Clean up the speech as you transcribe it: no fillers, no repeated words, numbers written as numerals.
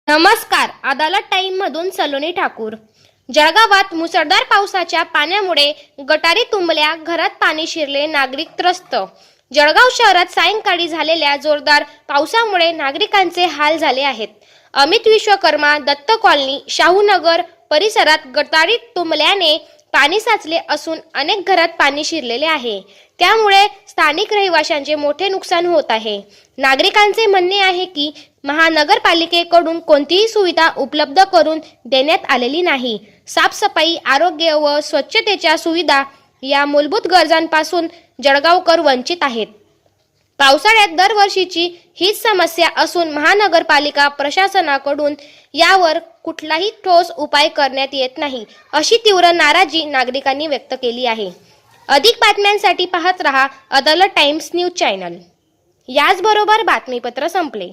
नमस्कार. अदालत टाइम मधून सलोनी ठाकूर. जळगावात मुसळधार पावसाच्या पाण्यामुळे गटारी तुंबल्या, घरात पाणी शिरले, नागरिक त्रस्त. जळगाव शहरात सायंकाळी झालेल्या जोरदार पावसामुळे नागरिकांचे हाल झाले आहेत. अमित विश्वकर्मा दत्त कॉलनी, शाहूनगर परिसरात गटारी तुंबल्याने पाणी साचले असून अनेक घरात पाणी शिरलेले आहे. त्यामुळे स्थानिक रहिवाशांचे मोठे नुकसान होत आहे. नागरिकांचे म्हणणे आहे की महानगरपालिकेकडून कोणतीही सुविधा उपलब्ध करून देण्यात आलेली नाही. साफसफाई, आरोग्य व स्वच्छतेच्या सुविधा या मूलभूत गरजांपासून जळगावकर वंचित आहेत. पावसाळ्यात दरवर्षीची हीच समस्या असून महानगरपालिका प्रशासनाकडून यावर कुठलाही ठोस उपाय करण्यात येत नाही, अशी तीव्र नाराजी नागरिकांनी व्यक्त केली आहे. अधिक बातम्यांसाठी पाहत रहा अदालत टाइम्स न्यूज चॅनल. याचबरोबर बातमीपत्र संपले.